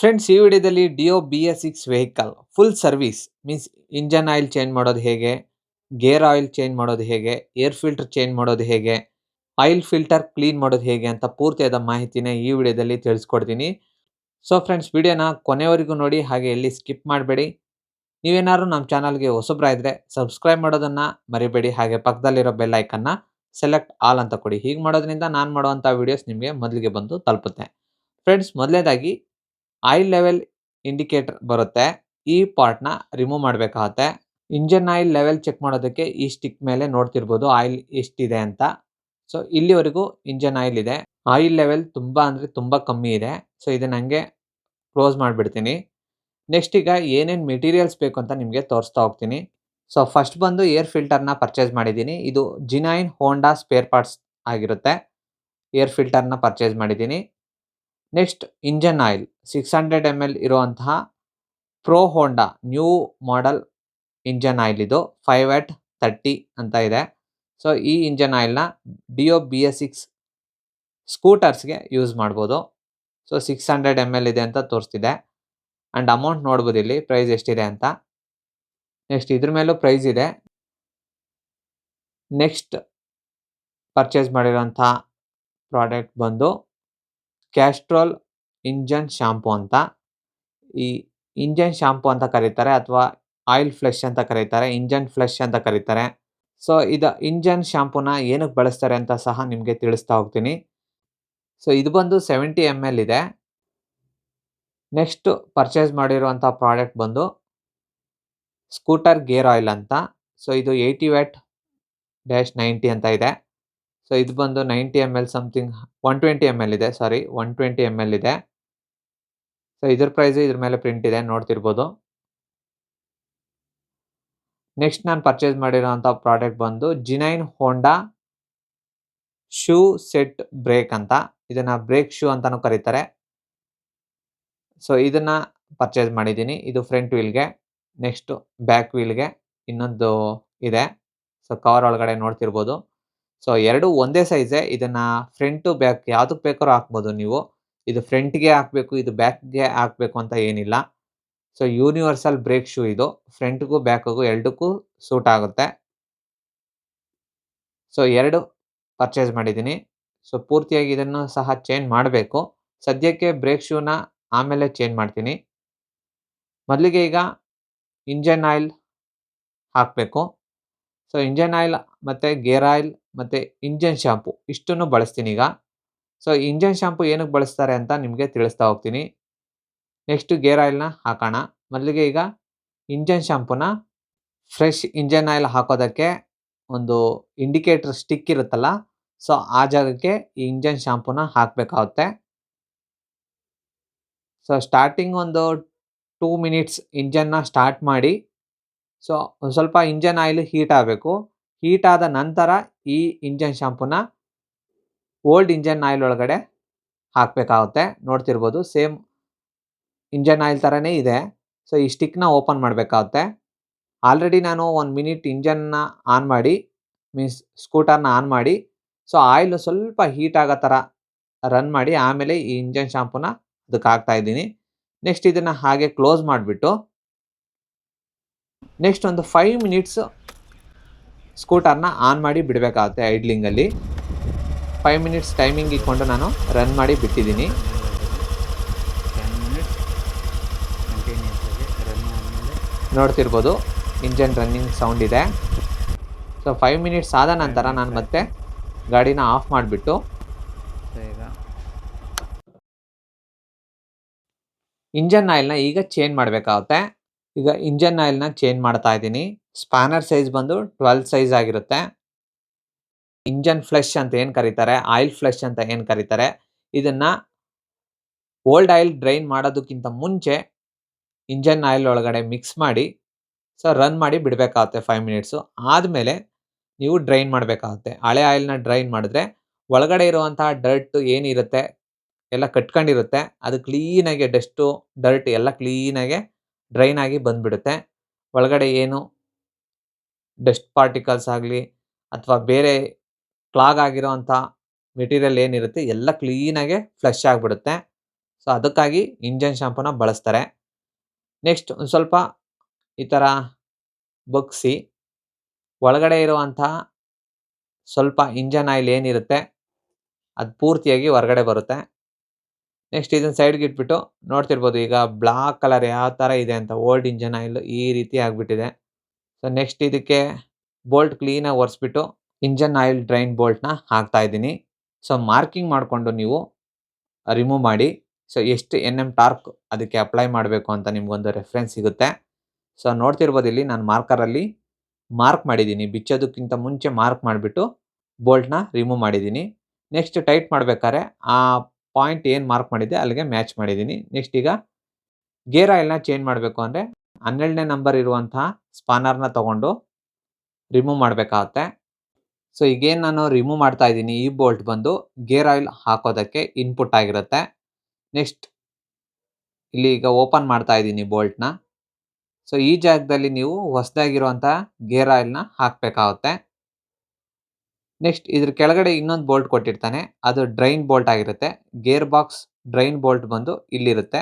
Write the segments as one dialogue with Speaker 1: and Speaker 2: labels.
Speaker 1: Friends, ಈ ವಿಡಿಯೋದಲ್ಲಿ Dio BS6 vehicle full service means engine oil change ಮಾಡೋದು ಹೇಗೆ, ಗೇರ್ ಆಯಿಲ್ ಚೇಂಜ್ ಮಾಡೋದು ಹೇಗೆ, ಏರ್ ಫಿಲ್ಟರ್ ಚೇಂಜ್ ಮಾಡೋದು ಹೇಗೆ, ಆಯಿಲ್ ಫಿಲ್ಟರ್ ಕ್ಲೀನ್ ಮಾಡೋದು ಹೇಗೆ ಅಂತ ಪೂರ್ತಿಯಾದ ಮಾಹಿತಿನ ಈ ವಿಡಿಯೋದಲ್ಲಿ ತಿಳಿಸ್ಕೊಡ್ತೀನಿ. ಸೊ ಫ್ರೆಂಡ್ಸ್, ವಿಡಿಯೋನ ಕೊನೆವರೆಗೂ ನೋಡಿ, ಹಾಗೆ ಎಲ್ಲಿ ಸ್ಕಿಪ್ ಮಾಡಬೇಡಿ. ನೀವೇನಾದ್ರು ನಮ್ಮ ಚಾನಲ್ಗೆ ಹೊಸಬ್ರಾಯಿದ್ರೆ ಸಬ್ಸ್ಕ್ರೈಬ್ ಮಾಡೋದನ್ನ ಮರಿಬೇಡಿ. ಹಾಗೆ ಪಕ್ಕದಲ್ಲಿರೋ ಬೆಲ್ ಐಕನ್ನ ಸೆಲೆಕ್ಟ್ ಆಲ್ ಅಂತ ಕೊಡಿ. ಹೀಗೆ ಮಾಡೋದ್ರಿಂದ ನಾನು ಮಾಡುವಂಥ ವಿಡಿಯೋಸ್ ನಿಮಗೆ ಮೊದಲಿಗೆ ಬಂದು ತಲುಪುತ್ತೆ. ಫ್ರೆಂಡ್ಸ್, ಮೊದಲನೇದಾಗಿ ಆಯಿಲ್ ಲೆವೆಲ್ ಇಂಡಿಕೇಟರ್ ಬರುತ್ತೆ. ಈ ಪಾರ್ಟ್‌ನ ರಿಮೂವ್ ಮಾಡಬೇಕಾಗುತ್ತೆ. ಇಂಜಿನ್ ಆಯಿಲ್ ಲೆವೆಲ್ ಚೆಕ್ ಮಾಡೋದಕ್ಕೆ ಈ ಸ್ಟಿಕ್ ಮೇಲೆ ನೋಡ್ತಿರ್ಬೋದು ಆಯಿಲ್ ಎಷ್ಟಿದೆ ಅಂತ. ಸೊ ಇಲ್ಲಿವರೆಗೂ ಇಂಜಿನ್ ಆಯಿಲ್ ಇದೆ. ಆಯಿಲ್ ಲೆವೆಲ್ ತುಂಬ ಅಂದರೆ ತುಂಬ ಕಮ್ಮಿ ಇದೆ. ಸೊ ಇದನ್ನ ಹಂಗೆ ಕ್ಲೋಸ್ ಮಾಡಿಬಿಡ್ತೀನಿ. ನೆಕ್ಸ್ಟ್ ಈಗ ಏನೇನು ಮೆಟೀರಿಯಲ್ಸ್ ಬೇಕು ಅಂತ ನಿಮಗೆ ತೋರಿಸ್ತಾ ಹೋಗ್ತೀನಿ. ಸೊ ಫಸ್ಟ್ ಬಂದು ಏರ್ ಫಿಲ್ಟರ್‌ನ ಪರ್ಚೇಸ್ ಮಾಡಿದ್ದೀನಿ. ಇದು ಜಿನೈನ್ ಹೋಂಡಾ ಸ್ಪೇರ್ ಪಾರ್ಟ್ಸ್ ಆಗಿರುತ್ತೆ. ಏರ್ ಫಿಲ್ಟರ್‌ನ ಪರ್ಚೇಸ್ ಮಾಡಿದ್ದೀನಿ. ನೆಕ್ಸ್ಟ್ ಇಂಜಿನ್ ಆಯಿಲ್ 600 ml ಇರುವಂತಹ ಪ್ರೋ ಹೋಂಡಾ ನ್ಯೂ ಮಾಡೆಲ್ ಇಂಜಿನ್ ಆಯಿಲ್ ಇದು 5 at 30 ಅಂತ ಇದೆ. ಸೊ ಈ ಇಂಜಿನ್ ಆಯಿಲ್‌ನ ಡಿಯೋ BS6 ಸ್ಕೂಟರ್ಸ್‌ಗೆ ಯೂಸ್ ಮಾಡ್ಬೋದು. ಸೊ 600 ml ಇದೆ ಅಂತ ತೋರಿಸ್ತಿದೆ. ಆ್ಯಂಡ್ ಅಮೌಂಟ್ ನೋಡ್ಬೋದು ಇಲ್ಲಿ ಪ್ರೈಸ್ ಎಷ್ಟಿದೆ ಅಂತ. ನೆಕ್ಸ್ಟ್ ಇದ್ರ ಮೇಲೂ ಪ್ರೈಸ್ ಇದೆ. ನೆಕ್ಸ್ಟ್ ಪರ್ಚೇಸ್ ಮಾಡಿರೋಂಥ ಪ್ರಾಡಕ್ಟ್ ಬಂದು ಕ್ಯಾಸ್ಟ್ರೋಲ್ ಇಂಜನ್ ಶಾಂಪೂ ಅಂತ. ಈ ಇಂಜನ್ ಶಾಂಪೂ ಅಂತ ಕರೀತಾರೆ, ಅಥವಾ ಆಯಿಲ್ ಫ್ಲಶ್ ಅಂತ ಕರೀತಾರೆ, ಇಂಜನ್ ಫ್ಲಶ್ ಅಂತ ಕರೀತಾರೆ. ಸೊ ಇದು ಇಂಜನ್ ಶಾಂಪೂನ ಏನಕ್ಕೆ ಬಳಸ್ತಾರೆ ಅಂತ ಸಹ ನಿಮಗೆ ತಿಳಿಸ್ತಾ ಹೋಗ್ತೀನಿ. ಸೊ ಇದು ಬಂದು 70 ml ಇದೆ. ನೆಕ್ಸ್ಟ್ ಪರ್ಚೇಸ್ ಮಾಡಿರುವಂಥ ಪ್ರಾಡಕ್ಟ್ ಬಂದು ಸ್ಕೂಟರ್ ಗೇರ್ ಆಯಿಲ್ ಅಂತ. ಸೊ ಇದು 80W-90 ಅಂತ ಇದೆ. ಸೊ ಇದು ಬಂದು 90 ml ಸಮಥಿಂಗ್ 120 ml ಇದೆ. ಸಾರಿ 120 ml ಇದೆ. ಸೊ ಇದ್ರ ಪ್ರೈಸ್ ಇದ್ರ ಮೇಲೆ ಪ್ರಿಂಟ್ ಇದೆ, ನೋಡ್ತಿರ್ಬೋದು. ನೆಕ್ಸ್ಟ್ ನಾನು ಪರ್ಚೇಸ್ ಮಾಡಿರೋಂಥ ಪ್ರಾಡಕ್ಟ್ ಬಂದು ಜಿನೈನ್ ಹೋಂಡಾ ಶೂ ಸೆಟ್ ಬ್ರೇಕ್ ಅಂತ. ಇದನ್ನ ಬ್ರೇಕ್ ಶೂ ಅಂತಾನೂ ಕರೀತಾರೆ. ಸೊ ಇದನ್ನ ಪರ್ಚೇಸ್ ಮಾಡಿದ್ದೀನಿ. ಇದು ಫ್ರಂಟ್ ವೀಲ್ಗೆ, ನೆಕ್ಸ್ಟ್ ಬ್ಯಾಕ್ ವೀಲ್ಗೆ ಇನ್ನೊಂದು ಇದೆ. ಸೊ ಕವರ್ ಒಳಗಡೆ ನೋಡ್ತಿರ್ಬೋದು. ಸೊ ಎರಡು ಒಂದೇ ಸೈಜೇ. ಇದನ್ನ ಫ್ರಂಟು ಬ್ಯಾಕ್ ಯಾವುದಕ್ಕೆ ಬೇಕಾದ್ರೂ ಹಾಕ್ಬೋದು ನೀವು. ಇದು ಫ್ರಂಟ್ಗೆ ಹಾಕಬೇಕು, ಇದು ಬ್ಯಾಕ್ಗೆ ಹಾಕಬೇಕು ಅಂತ ಏನಿಲ್ಲ. ಸೊ ಯೂನಿವರ್ಸಲ್ ಬ್ರೇಕ್ ಶೂ ಇದು. ಫ್ರಂಟ್‌ಗೂ ಬ್ಯಾಕ್‌ಗೂ ಎರಡಕ್ಕೂ ಸೂಟ್ ಆಗುತ್ತೆ. ಸೊ 2 ಪರ್ಚೇಸ್ ಮಾಡಿದ್ದೀನಿ. ಸೊ ಪೂರ್ತಿಯಾಗಿ ಇದನ್ನು ಸಹ ಚೇಂಜ್ ಮಾಡಬೇಕು. ಸದ್ಯಕ್ಕೆ ಬ್ರೇಕ್ ಶೂನ ಆಮೇಲೆ ಚೇಂಜ್ ಮಾಡ್ತೀನಿ. ಮೊದಲಿಗೆ ಈಗ ಇಂಜಿನ್ ಆಯಿಲ್ ಹಾಕಬೇಕು. ಸೊ ಇಂಜಿನ್ ಆಯಿಲ್ ಮತ್ತು ಗೇರ್ ಆಯಿಲ್ ಮತ್ತು ಇಂಜಿನ್ ಶಾಂಪೂ ಇಷ್ಟನ್ನು ಬಳಸ್ತೀನಿ ಈಗ. ಸೊ ಇಂಜಿನ್ ಶಾಂಪೂ ಏನಕ್ಕೆ ಬಳಸ್ತಾರೆ ಅಂತ ನಿಮಗೆ ತಿಳಿಸ್ತಾ ಹೋಗ್ತೀನಿ. ನೆಕ್ಸ್ಟ್ ಗೇರ್ ಆಯಿಲ್‌ನ ಹಾಕೋಣ. ಮೊದಲಿಗೆ ಈಗ ಇಂಜಿನ್ ಶಾಂಪೂನ ಫ್ರೆಶ್ ಇಂಜಿನ್ ಆಯಿಲ್ ಹಾಕೋದಕ್ಕೆ ಒಂದು ಇಂಡಿಕೇಟರ್ ಸ್ಟಿಕ್ ಇರುತ್ತಲ್ಲ, ಸೊ ಆ ಜಾಗಕ್ಕೆ ಈ ಇಂಜಿನ್ ಶಾಂಪೂನ ಹಾಕಬೇಕಾಗುತ್ತೆ. ಸೊ ಸ್ಟಾರ್ಟಿಂಗ್ ಒಂದು 2 ಮಿನಿಟ್ಸ್ ಇಂಜನ್ನ ಸ್ಟಾರ್ಟ್ ಮಾಡಿ. ಸೊ ಒಂದು ಸ್ವಲ್ಪ ಇಂಜಿನ್ ಆಯಿಲ್ ಹೀಟ್ ಆಗಬೇಕು. ಹೀಟ್ ಆದ ನಂತರ ಈ ಇಂಜಿನ್ ಶಾಂಪೂನ ಓಲ್ಡ್ ಇಂಜಿನ್ ಆಯಿಲ್ ಒಳಗಡೆ ಹಾಕಬೇಕಾಗುತ್ತೆ. ನೋಡ್ತಿರ್ಬೋದು ಸೇಮ್ ಇಂಜಿನ್ ಆಯಿಲ್ ಥರನೇ ಇದೆ. ಸೊ ಈ ಸ್ಟಿಕ್‌ನ ಓಪನ್ ಮಾಡಬೇಕಾಗುತ್ತೆ. ಆಲ್ರೆಡಿ ನಾನು 1 ಮಿನಿಟ್ ಇಂಜನ್ನ ಆನ್ ಮಾಡಿ, ಮೀನ್ಸ್ ಸ್ಕೂಟರ್‌ನ ಆನ್ ಮಾಡಿ, ಸೊ ಆಯಿಲ್ ಸ್ವಲ್ಪ ಹೀಟ್ ಆಗೋ ಥರ ರನ್ ಮಾಡಿ ಆಮೇಲೆ ಈ ಇಂಜಿನ್ ಶಾಂಪೂನ ಅದಕ್ಕೆ ಹಾಕ್ತಾ ಇದ್ದೀನಿ. ನೆಕ್ಸ್ಟ್ ಇದನ್ನ ಹಾಗೆ ಕ್ಲೋಸ್ ಮಾಡಿಬಿಟ್ಟು ನೆಕ್ಸ್ಟ್ ಒಂದು 5 ಮಿನಿಟ್ಸ್ ಸ್ಕೂಟರ್‌ನ ಆನ್ ಮಾಡಿ ಬಿಡಬೇಕಾಗುತ್ತೆ ಐಡ್ಲಿಂಗಲ್ಲಿ. 5 ಮಿನಿಟ್ಸ್ ಟೈಮಿಂಗ್ ಇಟ್ಕೊಂಡು ನಾನು ರನ್ ಮಾಡಿ ಬಿಟ್ಟಿದ್ದೀನಿ. ನೋಡ್ತಿರ್ಬೋದು ಇಂಜನ್ ರನ್ನಿಂಗ್ ಸೌಂಡ್ ಇದೆ. ಸೊ 5 ಮಿನಿಟ್ಸ್ ಆದ ನಂತರ ನಾನು ಮತ್ತೆ ಗಾಡಿನ ಆಫ್ ಮಾಡಿಬಿಟ್ಟು ಇಂಜನ್ ಆಯಿಲ್‌ನ ಈಗ ಚೇಂಜ್ ಮಾಡಬೇಕಾಗುತ್ತೆ. ಈಗ ಇಂಜನ್ ಆಯಿಲ್‌ನ ಚೇಂಜ್ ಮಾಡ್ತಾ ಇದ್ದೀನಿ. ಸ್ಪ್ಯಾನರ್ ಸೈಜ್ ಬಂದು 12 ಸೈಜ್ ಆಗಿರುತ್ತೆ. ಇಂಜನ್ ಫ್ಲಶ್ ಅಂತ ಏನು ಕರೀತಾರೆ, ಆಯಿಲ್ ಫ್ಲಶ್ ಅಂತ ಏನು ಕರೀತಾರೆ, ಇದನ್ನ ಓಲ್ಡ್ ಆಯಿಲ್ ಡ್ರೈನ್ ಮಾಡೋದಕ್ಕಿಂತ ಮುಂಚೆ ಇಂಜನ್ ಆಯಿಲ್ ಒಳಗಡೆ ಮಿಕ್ಸ್ ಮಾಡಿ ಸೊ ರನ್ ಮಾಡಿ ಬಿಡಬೇಕಾಗುತ್ತೆ 5 ಮಿನಿಟ್ಸು. ಆದಮೇಲೆ ನೀವು ಡ್ರೈನ್ ಮಾಡಬೇಕಾಗುತ್ತೆ. ಹಳೆ ಆಯಿಲ್‌ನ ಡ್ರೈನ್ ಮಾಡಿದ್ರೆ ಒಳಗಡೆ ಇರುವಂತಹ ಡರ್ಟ್ ಏನಿರುತ್ತೆ ಎಲ್ಲ ಕಟ್ಕೊಂಡಿರುತ್ತೆ. ಅದು ಕ್ಲೀನಾಗಿ ಡಸ್ಟು, ಡರ್ಟ್ ಎಲ್ಲ ಕ್ಲೀನಾಗೆ ಡ್ರೈನ್ ಆಗಿ ಬಂದ್ಬಿಡುತ್ತೆ. ಒಳಗಡೆ ಏನು ಡಸ್ಟ್ ಪಾರ್ಟಿಕಲ್ಸ್ ಆಗಲಿ ಅಥವಾ ಬೇರೆ ಕ್ಲಾಗ್ ಆಗಿರೋವಂಥ ಮೆಟೀರಿಯಲ್ ಏನಿರುತ್ತೆ ಎಲ್ಲ ಕ್ಲೀನಾಗೆ ಫ್ಲಶ್ ಆಗಿಬಿಡುತ್ತೆ. ಸೊ ಅದಕ್ಕಾಗಿ ಇಂಜನ್ ಶಾಂಪೂನ ಬಳಸ್ತಾರೆ. ನೆಕ್ಸ್ಟ್ ಒಂದು ಸ್ವಲ್ಪ ಈ ಥರ ಬಗ್ಸಿ ಒಳಗಡೆ ಇರುವಂತಹ ಸ್ವಲ್ಪ ಇಂಜನ್ ಆಯಿಲ್ ಏನಿರುತ್ತೆ ಅದು ಪೂರ್ತಿಯಾಗಿ ಹೊರಗಡೆ ಬರುತ್ತೆ. ನೆಕ್ಸ್ಟ್ ಇದನ್ನ ಸೈಡ್‌ಗೆ ಇಟ್ಬಿಟ್ಟು ನೋಡ್ತಿರ್ಬೋದು ಈಗ ಬ್ಲಾಕ್ ಕಲರ್ ಯಾವ ಥರ ಇದೆ ಅಂತ ಓಲ್ಡ್ ಇಂಜನ್ ಆಯಿಲ್ ಈ ರೀತಿ ಆಗ್ಬಿಟ್ಟಿದೆ. ಸೊ ನೆಕ್ಸ್ಟ್ ಇದಕ್ಕೆ ಬೋಲ್ಟ್ ಕ್ಲೀನಾಗಿ ಒರೆಸ್ಬಿಟ್ಟು ಇಂಜನ್ ಆಯಿಲ್ ಡ್ರೈನ್ ಬೋಲ್ಟ್‌ನ ಹಾಕ್ತಾ ಇದ್ದೀನಿ. ಸೊ ಮಾರ್ಕಿಂಗ್ ಮಾಡಿಕೊಂಡು ನೀವು ರಿಮೂವ್ ಮಾಡಿ. ಸೊ ಎಷ್ಟು ಎನ್ಎಂ ಟಾರ್ಕ್ ಅದಕ್ಕೆ ಅಪ್ಲೈ ಮಾಡಬೇಕು ಅಂತ ನಿಮಗೊಂದು ರೆಫರೆನ್ಸ್ ಸಿಗುತ್ತೆ. ಸೊ ನೋಡ್ತಿರ್ಬೋದು ಇಲ್ಲಿ ನಾನು ಮಾರ್ಕರಲ್ಲಿ ಮಾರ್ಕ್ ಮಾಡಿದ್ದೀನಿ. ಬಿಚ್ಚೋದಕ್ಕಿಂತ ಮುಂಚೆ ಮಾರ್ಕ್ ಮಾಡಿಬಿಟ್ಟು ಬೋಲ್ಟ್‌ನ ರಿಮೂವ್ ಮಾಡಿದ್ದೀನಿ. ನೆಕ್ಸ್ಟ್ ಟೈಟ್ ಮಾಡ್ಬೇಕಾದ್ರೆ ಆ ಪಾಯಿಂಟ್ ಏನು ಮಾರ್ಕ್ ಮಾಡಿದ್ದೆ ಅಲ್ಲಿಗೆ ಮ್ಯಾಚ್ ಮಾಡಿದ್ದೀನಿ. ನೆಕ್ಸ್ಟ್ ಈಗ ಗೇರ್ ಆಯಿಲ್‌ನ ಚೇಂಜ್ ಮಾಡಬೇಕು ಅಂದರೆ 12ನೇ ನಂಬರ್ ಇರುವಂತಹ ಸ್ಪಾನರ್‌ನ ತಗೊಂಡು ರಿಮೂವ್ ಮಾಡಬೇಕಾಗುತ್ತೆ. ಸೊ ಈಗೇನು ನಾನು ರಿಮೂವ್ ಮಾಡ್ತಾ ಇದ್ದೀನಿ ಈ ಬೋಲ್ಟ್ ಬಂದು ಗೇರ್ ಆಯಿಲ್ ಹಾಕೋದಕ್ಕೆ ಇನ್ಪುಟ್ ಆಗಿರುತ್ತೆ. ನೆಕ್ಸ್ಟ್ ಇಲ್ಲಿ ಈಗ ಓಪನ್ ಮಾಡ್ತಾ ಇದ್ದೀನಿ ಬೋಲ್ಟ್‌ನ. ಸೊ ಈ ಜಾಗದಲ್ಲಿ ನೀವು ಹೊಸದಾಗಿರುವಂಥ ಗೇರ್ ಆಯಿಲ್‌ನ ಹಾಕಬೇಕಾಗುತ್ತೆ. ನೆಕ್ಸ್ಟ್ ಇದ್ರ ಕೆಳಗಡೆ ಇನ್ನೊಂದು ಬೋಲ್ಟ್ ಕೊಟ್ಟಿರ್ತಾನೆ. ಅದು ಡ್ರೈನ್ ಬೋಲ್ಟ್ ಆಗಿರುತ್ತೆ. ಗೇರ್ ಬಾಕ್ಸ್ ಡ್ರೈನ್ ಬೋಲ್ಟ್ ಬಂದು ಇಲ್ಲಿರುತ್ತೆ.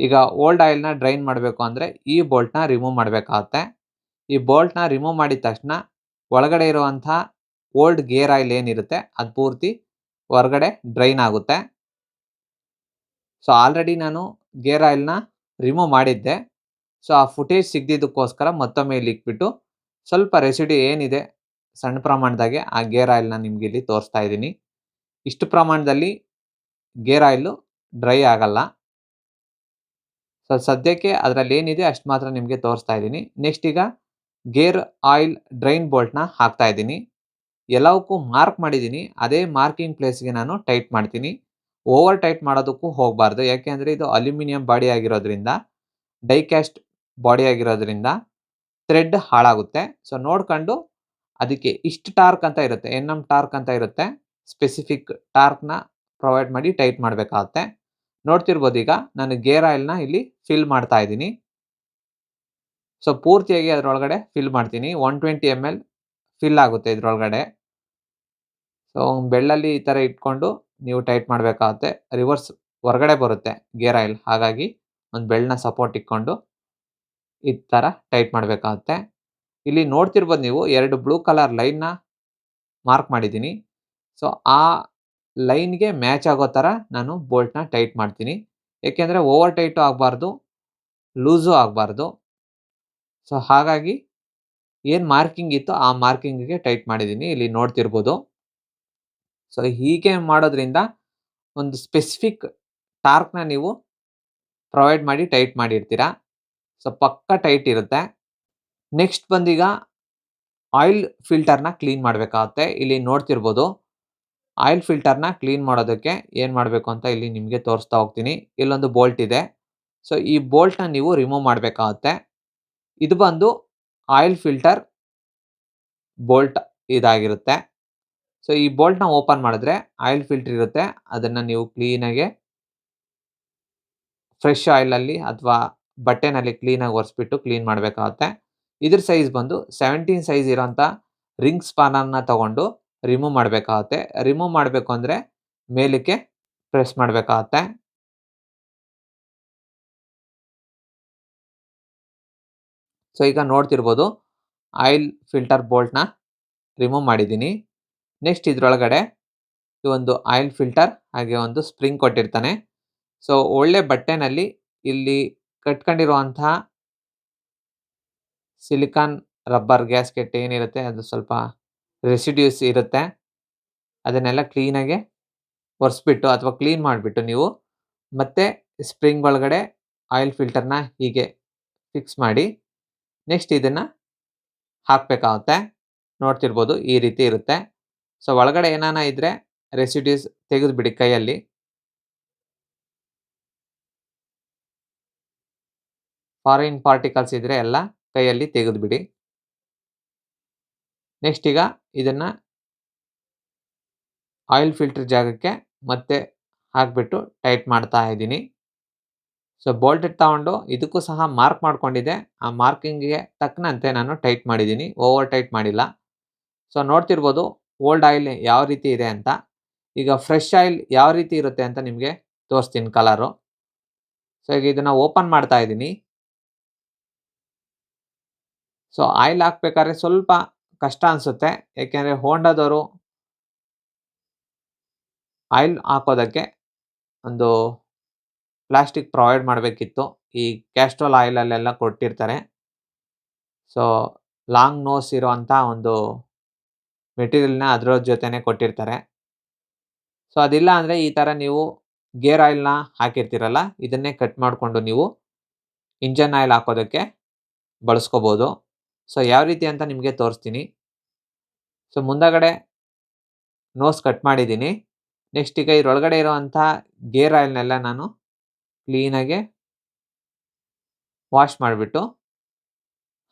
Speaker 1: ಈಗ ಓಲ್ಡ್ ಆಯಿಲ್‌ನ ಡ್ರೈನ್ ಮಾಡಬೇಕು ಅಂದರೆ ಈ ಬೋಲ್ಟ್‌ನ ರಿಮೂವ್ ಮಾಡಬೇಕಾಗುತ್ತೆ. ಈ ಬೋಲ್ಟ್‌ನ ರಿಮೂವ್ ಮಾಡಿದ ತಕ್ಷಣ ಒಳಗಡೆ ಇರುವಂಥ ಓಲ್ಡ್ ಗೇರ್ ಆಯಿಲ್ ಏನಿರುತ್ತೆ ಅದು ಪೂರ್ತಿ ಹೊರಗಡೆ ಡ್ರೈನ್ ಆಗುತ್ತೆ. ಸೊ ಆಲ್ರೆಡಿ ನಾನು ಗೇರ್ ಆಯಿಲ್‌ನ ರಿಮೂವ್ ಮಾಡಿದ್ದೆ. ಸೊ ಆ ಫುಟೇಜ್ ಸಿಗದಿದ್ದಕ್ಕೋಸ್ಕರ ಮತ್ತೊಮ್ಮೆ ಇಲ್ಲಿ ಇಟ್ಬಿಟ್ಟು ಸ್ವಲ್ಪ ರೆಸಿಡ್ಯೂ ಏನಿದೆ ಸಣ್ಣ ಪ್ರಮಾಣದಾಗೆ ಆ ಗೇರ್ ಆಯಿಲ್‌ನ ನಿಮ್ಗೆ ಇಲ್ಲಿ ತೋರಿಸ್ತಾ ಇದ್ದೀನಿ. ಇಷ್ಟು ಪ್ರಮಾಣದಲ್ಲಿ ಗೇರ್ ಆಯಿಲು ಡ್ರೈ ಆಗಲ್ಲ. ಸೊ ಸದ್ಯಕ್ಕೆ ಅದರಲ್ಲಿ ಏನಿದೆ ಅಷ್ಟು ಮಾತ್ರ ನಿಮಗೆ ತೋರಿಸ್ತಾ ಇದ್ದೀನಿ. ನೆಕ್ಸ್ಟ್ ಈಗ ಗೇರ್ ಆಯಿಲ್ ಡ್ರೈನ್ ಬೋಲ್ಟ್‌ನ ಹಾಕ್ತಾ ಇದ್ದೀನಿ. ಎಲ್ಲವಕ್ಕೂ ಮಾರ್ಕ್ ಮಾಡಿದ್ದೀನಿ. ಅದೇ ಮಾರ್ಕಿಂಗ್ ಪ್ಲೇಸ್‌ಗೆ ನಾನು ಟೈಟ್ ಮಾಡ್ತೀನಿ. ಓವರ್ ಟೈಟ್ ಮಾಡೋದಕ್ಕೂ ಹೋಗಬಾರ್ದು. ಯಾಕೆಂದರೆ ಇದು ಅಲ್ಯೂಮಿನಿಯಂ ಬಾಡಿ ಆಗಿರೋದ್ರಿಂದ, ಡೈ ಕ್ಯಾಸ್ಟ್ ಬಾಡಿ ಆಗಿರೋದ್ರಿಂದ ಥ್ರೆಡ್ ಹಾಳಾಗುತ್ತೆ. ಸೊ ನೋಡ್ಕೊಂಡು ಅದಕ್ಕೆ ಇಷ್ಟು ಟಾರ್ಕ್ ಅಂತ ಇರುತ್ತೆ. ಎನ್ಎಂ ಟಾರ್ಕ್ ಅಂತ ಇರುತ್ತೆ. ಸ್ಪೆಸಿಫಿಕ್ ಟಾರ್ಕ್‌ನ ಪ್ರೊವೈಡ್ ಮಾಡಿ ಟೈಟ್ ಮಾಡಬೇಕಾಗುತ್ತೆ. ನೋಡ್ತಿರ್ಬೋದು ಈಗ ನಾನು ಗೇರ್ ಆಯಿಲ್‌ನ ಇಲ್ಲಿ ಫಿಲ್ ಮಾಡ್ತಾ ಇದ್ದೀನಿ. ಸೊ ಪೂರ್ತಿಯಾಗಿ ಅದರೊಳಗಡೆ ಫಿಲ್ ಮಾಡ್ತೀನಿ. 120 ml ಫಿಲ್ ಆಗುತ್ತೆ ಇದರೊಳಗಡೆ. ಸೊ ಬೆಳ್ಳಲ್ಲಿ ಈ ಥರ ಇಟ್ಕೊಂಡು ನೀವು ಟೈಟ್ ಮಾಡಬೇಕಾಗುತ್ತೆ. ರಿವರ್ಸ್ ಹೊರಗಡೆ ಬರುತ್ತೆ ಗೇರ್ ಆಯಿಲ್. ಹಾಗಾಗಿ ಒಂದು ಬೆಳ್ಳನ ಸಪೋರ್ಟ್ ಇಟ್ಕೊಂಡು ಈ ಥರ ಟೈಟ್ ಮಾಡಬೇಕಾಗುತ್ತೆ. ಇಲ್ಲಿ ನೋಡ್ತಿರ್ಬೋದು ನೀವು 2 ಬ್ಲೂ ಕಲರ್ ಲೈನ್ನ ಮಾರ್ಕ್ ಮಾಡಿದ್ದೀನಿ. ಸೊ ಆ ಲೈನ್‌ಗೆ ಮ್ಯಾಚ್ ಆಗೋ ಥರ ನಾನು ಬೋಲ್ಟ್‌ನ ಟೈಟ್ ಮಾಡ್ತೀನಿ. ಏಕೆಂದರೆ ಓವರ್ ಟೈಟು ಆಗಬಾರ್ದು, ಲೂಸು ಆಗಬಾರ್ದು. ಸೊ ಹಾಗಾಗಿ ಏನು ಮಾರ್ಕಿಂಗ್ ಇತ್ತು ಆ ಮಾರ್ಕಿಂಗಿಗೆ ಟೈಟ್ ಮಾಡಿದ್ದೀನಿ. ಇಲ್ಲಿ ನೋಡ್ತಿರ್ಬೋದು. ಸೊ ಹೀಗೆ ಮಾಡೋದ್ರಿಂದ ಒಂದು ಸ್ಪೆಸಿಫಿಕ್ ಟಾರ್ಕ್‌ನ ನೀವು ಪ್ರೊವೈಡ್ ಮಾಡಿ ಟೈಟ್ ಮಾಡಿರ್ತೀರಾ. ಸೊ ಪಕ್ಕಾ ಟೈಟ್ ಇರುತ್ತೆ. ನೆಕ್ಸ್ಟ್ ಬಂದೀಗ ಆಯಿಲ್ ಫಿಲ್ಟರ್‌ನ ಕ್ಲೀನ್ ಮಾಡಬೇಕಾಗುತ್ತೆ. ಇಲ್ಲಿ ನೋಡ್ತಿರ್ಬೋದು. ಆಯಿಲ್ ಫಿಲ್ಟರ್‌ನ ಕ್ಲೀನ್ ಮಾಡೋದಕ್ಕೆ ಏನು ಮಾಡಬೇಕು ಅಂತ ಇಲ್ಲಿ ನಿಮಗೆ ತೋರಿಸ್ತಾ ಹೋಗ್ತೀನಿ. ಇಲ್ಲೊಂದು ಬೋಲ್ಟ್ ಇದೆ. ಸೊ ಈ ಬೋಲ್ಟ್‌ನ ನೀವು ರಿಮೂವ್ ಮಾಡಬೇಕಾಗುತ್ತೆ. ಇದು ಬಂದು ಆಯಿಲ್ ಫಿಲ್ಟರ್ ಬೋಲ್ಟ್ ಇದಾಗಿರುತ್ತೆ. ಸೊ ಈ ಬೋಲ್ಟ್‌ನ ಓಪನ್ ಮಾಡಿದ್ರೆ ಆಯಿಲ್ ಫಿಲ್ಟರ್ ಇರುತ್ತೆ. ಅದನ್ನು ನೀವು ಕ್ಲೀನಾಗೆ ಫ್ರೆಶ್ ಆಯಿಲಲ್ಲಿ ಅಥವಾ ಬಟ್ಟೆನಲ್ಲಿ ಕ್ಲೀನಾಗಿ ಒರೆಸ್ಬಿಟ್ಟು ಕ್ಲೀನ್ ಮಾಡಬೇಕಾಗುತ್ತೆ. ಇದ್ರ ಸೈಜ್ ಬಂದು 17 ಸೈಜ್ ಇರೋಂಥ ರಿಂಗ್ ಸ್ಪಾನರ್‌ನ ತಗೊಂಡು ರಿಮೂವ್ ಮಾಡಬೇಕಾಗುತ್ತೆ. ರಿಮೂವ್ ಮಾಡಬೇಕು ಅಂದರೆ ಮೇಲಕ್ಕೆ ಪ್ರೆಸ್ ಮಾಡಬೇಕಾಗುತ್ತೆ. ಸೊ ಈಗ ನೋಡ್ತಿರ್ಬೋದು ಆಯಿಲ್ ಫಿಲ್ಟರ್ ಬೋಲ್ಟ್‌ನ ರಿಮೂವ್ ಮಾಡಿದ್ದೀನಿ. ನೆಕ್ಸ್ಟ್ ಇದರೊಳಗಡೆ ಈ ಒಂದು ಆಯಿಲ್ ಫಿಲ್ಟರ್ ಹಾಗೆ ಒಂದು ಸ್ಪ್ರಿಂಗ್ ಕೊಟ್ಟಿರ್ತಾನೆ. ಸೊ ಒಳ್ಳೆ ಬಟ್ಟೆನಲ್ಲಿ ಇಲ್ಲಿ ಕಟ್ಕೊಂಡಿರುವಂತಹ ಸಿಲಿಕಾನ್ ರಬ್ಬರ್ ಗ್ಯಾಸ್ಕೆಟ್ ಏನಿರುತ್ತೆ ಅದು ಸ್ವಲ್ಪ ರೆಸಿಡ್ಯೂಸ್ ಇರುತ್ತೆ. ಅದನ್ನೆಲ್ಲ ಕ್ಲೀನಾಗೆ ಒರೆಸ್ಬಿಟ್ಟು ಅಥವಾ ಕ್ಲೀನ್ ಮಾಡಿಬಿಟ್ಟು ನೀವು ಮತ್ತೆ ಸ್ಪ್ರಿಂಗ್ ಒಳಗಡೆ ಆಯಿಲ್ ಫಿಲ್ಟರ್‌ನ ಹೀಗೆ ಫಿಕ್ಸ್ ಮಾಡಿ ನೆಕ್ಸ್ಟ್ ಇದನ್ನು ಹಾಕಬೇಕಾಗುತ್ತೆ. ನೋಡ್ತಿರ್ಬೋದು ಈ ರೀತಿ ಇರುತ್ತೆ. ಸೊ ಒಳಗಡೆ ಏನಾನ ಇದ್ದರೆ ರೆಸಿಡ್ಯೂಸ್ ತೆಗೆದುಬಿಡಿ ಕೈಯಲ್ಲಿ. ಫಾರಿನ್ ಪಾರ್ಟಿಕಲ್ಸ್ ಇದ್ದರೆ ಎಲ್ಲ ಕೈಯಲ್ಲಿ ತೆಗೆದುಬಿಡಿ. ನೆಕ್ಸ್ಟ್ ಈಗ ಇದನ್ನು ಆಯಿಲ್ ಫಿಲ್ಟರ್ ಜಾಗಕ್ಕೆ ಮತ್ತೆ ಹಾಕಿಬಿಟ್ಟು ಟೈಟ್ ಮಾಡ್ತಾ ಇದ್ದೀನಿ. ಸೊ ಬೋಲ್ಟ್ ತಗೊಂಡು ಇದಕ್ಕೂ ಸಹ ಮಾರ್ಕ್ ಮಾಡ್ಕೊಂಡಿದ್ದೆ. ಆ ಮಾರ್ಕಿಂಗಿಗೆ ತಕ್ಕನಂತೆ ನಾನು ಟೈಟ್ ಮಾಡಿದ್ದೀನಿ. ಓವರ್ ಟೈಟ್ ಮಾಡಿಲ್ಲ. ಸೊ ನೋಡ್ತಿರ್ಬೋದು ಓಲ್ಡ್ ಆಯಿಲ್ ಯಾವ ರೀತಿ ಇದೆ ಅಂತ. ಈಗ ಫ್ರೆಶ್ ಆಯಿಲ್ ಯಾವ ರೀತಿ ಇರುತ್ತೆ ಅಂತ ನಿಮಗೆ ತೋರಿಸ್ತೀನಿ ಕಲರು. ಸೊ ಈಗ ಇದನ್ನ ಓಪನ್ ಮಾಡ್ತಾ ಇದ್ದೀನಿ. ಸೊ ಆಯಿಲ್ ಹಾಕ್ಬೇಕಾದ್ರೆ ಸ್ವಲ್ಪ ಕಷ್ಟ ಅನ್ಸುತ್ತೆ. ಯಾಕೆಂದ್ರೆ ಹೋಂಡಾದವರು ಆಯಿಲ್ ಹಾಕೋದಕ್ಕೆ ಒಂದು ಪ್ಲಾಸ್ಟಿಕ್ ಪ್ರೊವೈಡ್ ಮಾಡಬೇಕಿತ್ತು. ಈ ಕ್ಯಾಸ್ಟ್ರೋಲ್ ಆಯಿಲಲ್ಲೆಲ್ಲ ಕೊಟ್ಟಿರ್ತಾರೆ. ಸೊ ಲಾಂಗ್ ನೋಸ್ ಇರುವಂಥ ಒಂದು ಮೆಟೀರಿಯಲ್‌ನ ಅದ್ರ ಜೊತೆನೆ ಕೊಟ್ಟಿರ್ತಾರೆ. ಸೊ ಅದಿಲ್ಲ ಅಂದ್ರೆ ಈ ತರ ನೀವು ಗೇರ್ ಆಯಿಲ್‌ನ ಹಾಕಿರ್ತೀರಲ್ಲ, ಇದನ್ನೇ ಕಟ್ ಮಾಡ್ಕೊಂಡು ನೀವು ಇಂಜಿನ್ ಆಯಿಲ್ ಹಾಕೋದಕ್ಕೆ ಬಳಸ್ಕೋಬಹುದು. ಸೊ ಯಾವ ರೀತಿ ಅಂತ ನಿಮಗೆ ತೋರಿಸ್ತೀನಿ. ಸೊ ಮುಂದಗಡೆ ನೋಸ್ ಕಟ್ ಮಾಡಿದ್ದೀನಿ. ನೆಕ್ಸ್ಟ್ ಈಗ ಇದ್ರೊಳಗಡೆ ಇರುವಂಥ ಗೇರ್ ಆಯಿಲ್‌ನೆಲ್ಲ ನಾನು ಕ್ಲೀನಾಗೆ ವಾಶ್ ಮಾಡಿಬಿಟ್ಟು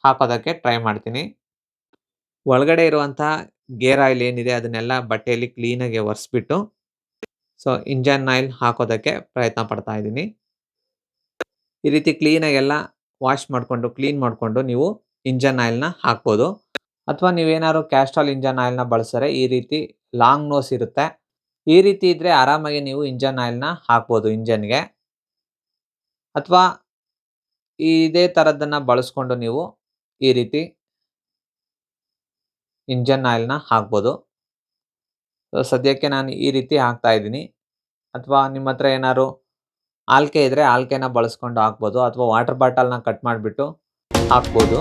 Speaker 1: ಹಾಕೋದಕ್ಕೆ ಟ್ರೈ ಮಾಡ್ತೀನಿ. ಒಳಗಡೆ ಇರುವಂಥ ಗೇರ್ ಆಯಿಲ್ ಏನಿದೆ ಅದನ್ನೆಲ್ಲ ಬಟ್ಟೆಯಲ್ಲಿ ಕ್ಲೀನಾಗಿ ಒರೆಸ್ಬಿಟ್ಟು ಸೊ ಇಂಜಿನ್ ಆಯಿಲ್ ಹಾಕೋದಕ್ಕೆ ಪ್ರಯತ್ನ ಪಡ್ತಾ ಇದ್ದೀನಿ. ಈ ರೀತಿ ಕ್ಲೀನಾಗಿ ಎಲ್ಲ ವಾಶ್ ಮಾಡಿಕೊಂಡು ಕ್ಲೀನ್ ಮಾಡಿಕೊಂಡು ನೀವು ಇಂಜಿನ್ ಆಯಿಲ್‌ನ ಹಾಕ್ಬೋದು. ಅಥವಾ ನೀವೇನಾದ್ರು ಕ್ಯಾಸ್ಟ್ರಾಲ್ ಇಂಜಿನ್ ಆಯಿಲ್‌ನ ಬಳಸಿದ್ರೆ ಈ ರೀತಿ ಲಾಂಗ್ ನೋಸ್ ಇರುತ್ತೆ. ಈ ರೀತಿ ಇದ್ರೆ ಆರಾಮಾಗಿ ನೀವು ಇಂಜಿನ್ ಆಯಿಲ್‌ನ ಹಾಕ್ಬೋದು ಇಂಜಿನ್‌ಗೆ. ಅಥವಾ ಇದೇ ಥರದ್ದನ್ನ ಬಳಸ್ಕೊಂಡು ನೀವು ಈ ರೀತಿ ಇಂಜಿನ್ ಆಯಿಲ್‌ನ ಹಾಕ್ಬೋದು. ಸೊ ಸದ್ಯಕ್ಕೆ ನಾನು ಈ ರೀತಿ ಹಾಕ್ತಾ ಇದ್ದೀನಿ. ಅಥವಾ ನಿಮ್ಮ ಹತ್ರ ಏನಾದ್ರು ಆಲ್ಕೆ ಇದ್ರೆ ಆಲ್ಕೆನ ಬಳಸ್ಕೊಂಡು ಹಾಕ್ಬೋದು. ಅಥವಾ ವಾಟರ್ ಬಾಟಲ್‌ನ ಕಟ್ ಮಾಡಿಬಿಟ್ಟು ಹಾಕ್ಬೋದು.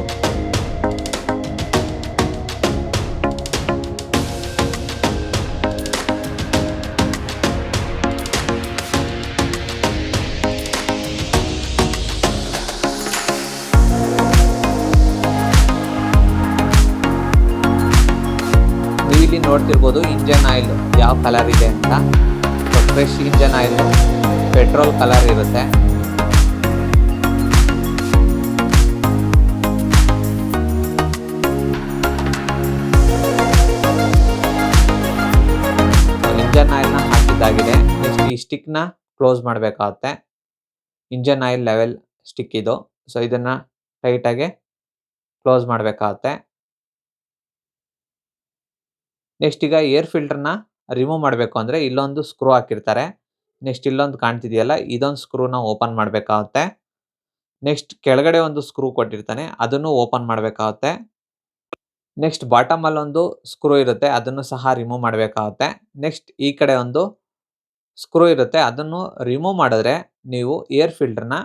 Speaker 1: ನೀವಿಲ್ಲಿ ನೋಡ್ತಿರ್ಬೋದು ಇಂಜಿನ್ ಆಯಿಲ್ ಯಾವ ಕಲರ್ ಇದೆ ಅಂತ. So fresh engine oil petrol colour ಇರುತ್ತೆ. ಇಂಜಿನ್ ಆಯಿಲ್‌ನ ಹಾಕಿದ್ದಾಗಿದೆ. ನೆಕ್ಸ್ಟ್ ಈ ಸ್ಟಿಕ್‌ನ ಕ್ಲೋಸ್ ಮಾಡಬೇಕಾಗುತ್ತೆ. ಇಂಜಿನ್ ಆಯಿಲ್ ಲೆವೆಲ್ ಸ್ಟಿಕ್ ಇದು. ಸೊ ಇದನ್ನ ಟೈಟಾಗಿ ಕ್ಲೋಸ್ ಮಾಡಬೇಕಾಗುತ್ತೆ. ನೆಕ್ಸ್ಟ್ ಈಗ ಏರ್ ಫಿಲ್ಟರ್‌ನ ರಿಮೂವ್ ಮಾಡಬೇಕು ಅಂದ್ರೆ ಇಲ್ಲೊಂದು ಸ್ಕ್ರೂ ಹಾಕಿರ್ತಾರೆ. ನೆಕ್ಸ್ಟ್ ಇಲ್ಲೊಂದು ಕಾಣ್ತಿದೆಯಲ್ಲ ಇದೊಂದು ಸ್ಕ್ರೂನ ಓಪನ್ ಮಾಡಬೇಕಾಗುತ್ತೆ. ನೆಕ್ಸ್ಟ್ ಕೆಳಗಡೆ ಒಂದು ಸ್ಕ್ರೂ ಕೊಟ್ಟಿರ್ತಾನೆ ಅದನ್ನು ಓಪನ್ ಮಾಡಬೇಕಾಗುತ್ತೆ. ನೆಕ್ಸ್ಟ್ ಬಾಟಮ್ ಅಲ್ಲಿ ಒಂದು ಸ್ಕ್ರೂ ಇರುತ್ತೆ ಅದನ್ನು ಸಹ ರಿಮೂವ್ ಮಾಡಬೇಕಾಗುತ್ತೆ. ನೆಕ್ಸ್ಟ್ ಈ ಕಡೆ ಒಂದು ಸ್ಕ್ರೂ ಇರುತ್ತೆ ಅದನ್ನು ರಿಮೂವ್ ಮಾಡಿದ್ರೆ ನೀವು ಏರ್ ಫಿಲ್ಟರ್‌ನ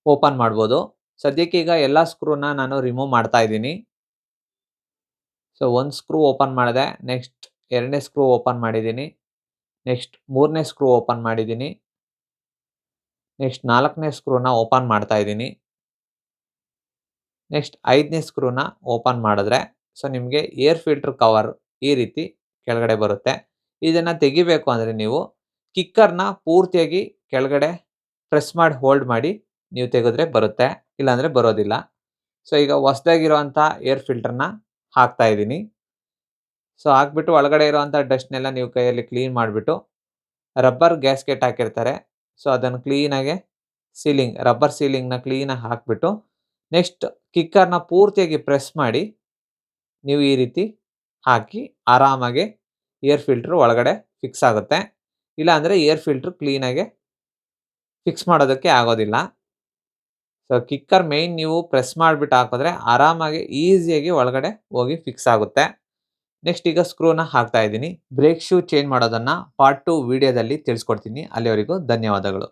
Speaker 1: ಓಪನ್ ಮಾಡ್ಬೋದು. ಸದ್ಯಕ್ಕೆ ಈಗ ಎಲ್ಲ ಸ್ಕ್ರೂನ ನಾನು ರಿಮೂವ್ ಮಾಡ್ತಾ ಇದ್ದೀನಿ. ಸೊ ಒಂದು ಸ್ಕ್ರೂ ಓಪನ್ ಮಾಡಿದೆ. ನೆಕ್ಸ್ಟ್ ಎರಡನೇ ಸ್ಕ್ರೂ ಓಪನ್ ಮಾಡಿದ್ದೀನಿ. ನೆಕ್ಸ್ಟ್ ಮೂರನೇ ಸ್ಕ್ರೂ ಓಪನ್ ಮಾಡಿದ್ದೀನಿ. ನೆಕ್ಸ್ಟ್ ನಾಲ್ಕನೇ ಸ್ಕ್ರೂನ ಓಪನ್ ಮಾಡ್ತಾ ಇದ್ದೀನಿ. ನೆಕ್ಸ್ಟ್ ಐದನೇ ಸ್ಕ್ರೂನ ಓಪನ್ ಮಾಡಿದ್ರೆ ಸೊ ನಿಮಗೆ ಏರ್ ಫಿಲ್ಟರ್ ಕವರ್ ಈ ರೀತಿ ಕೆಳಗಡೆ ಬರುತ್ತೆ. ಇದನ್ನ ತೆಗಿಬೇಕು ಅಂದ್ರೆ ನೀವು ಕಿಕ್ಕರ್‌ನ ಪೂರ್ತಿಯಾಗಿ ಕೆಳಗಡೆ ಪ್ರೆಸ್ ಮಾಡಿ ಹೋಲ್ಡ್ ಮಾಡಿ ನೀವು ತೆಗೆದ್ರೆ ಬರುತ್ತೆ. ಇಲ್ಲಾಂದ್ರೆ ಬರೋದಿಲ್ಲ. ಸೊ ಈಗ ಹೊಸದಾಗಿರುವಂಥ ಏರ್ ಫಿಲ್ಟರ್‌ನ ಹಾಕ್ತಾ ಇದ್ದೀನಿ. ಸೊ ಹಾಕ್ಬಿಟ್ಟು ಒಳಗಡೆ ಇರುವಂಥ ಡಸ್ಟ್‌ನೆಲ್ಲ ನೀವು ಕೈಯಲ್ಲಿ ಕ್ಲೀನ್ ಮಾಡಿಬಿಟ್ಟು ರಬ್ಬರ್ ಗ್ಯಾಸ್ಕೆಟ್ ಹಾಕಿರ್ತಾರೆ. ಸೊ ಅದನ್ನು ಕ್ಲೀನಾಗಿ ರಬ್ಬರ್ ಸೀಲಿಂಗ್‌ನ ಕ್ಲೀನಾಗಿ ಹಾಕ್ಬಿಟ್ಟು ನೆಕ್ಸ್ಟ್ ಕಿಕ್ಕರ್‌ನ ಪೂರ್ತಿಯಾಗಿ ಪ್ರೆಸ್ ಮಾಡಿ ನೀವು ಈ ರೀತಿ ಹಾಕಿ ಆರಾಮಾಗಿ ಏರ್ ಫಿಲ್ಟರ್ ಒಳಗಡೆ ಫಿಕ್ಸ್ ಆಗುತ್ತೆ. ಇಲ್ಲ ಅಂದ್ರೆ ಏರ್ ಫಿಲ್ಟರ್ ಕ್ಲೀನಾಗಿ ಫಿಕ್ಸ್ ಮಾಡೋದಕ್ಕೆ ಆಗೋದಿಲ್ಲ. ಸೊ ಕಿಕ್ಕರ್ ಮೇನ್ ನೀವು ಪ್ರೆಸ್ ಮಾಡಿಬಿಟ್ಟು ಹಾಕಿದ್ರೆ ಆರಾಮಾಗಿ ಈಸಿಯಾಗಿ ಒಳಗಡೆ ಹೋಗಿ ಫಿಕ್ಸ್ ಆಗುತ್ತೆ. ನೆಕ್ಸ್ಟ್ ಈಗ ಸ್ಕ್ರೂನ ಹಾಕ್ತಾ ಇದ್ದೀನಿ. ಬ್ರೇಕ್ ಶೂ ಚೇಂಜ್ ಮಾಡೋದನ್ನ ಪಾರ್ಟ್ 2 ವಿಡಿಯೋದಲ್ಲಿ ತಿಳಿಸ್ಕೊಡ್ತೀನಿ. ಅಲ್ಲಿವರೆಗೂ ಧನ್ಯವಾದಗಳು.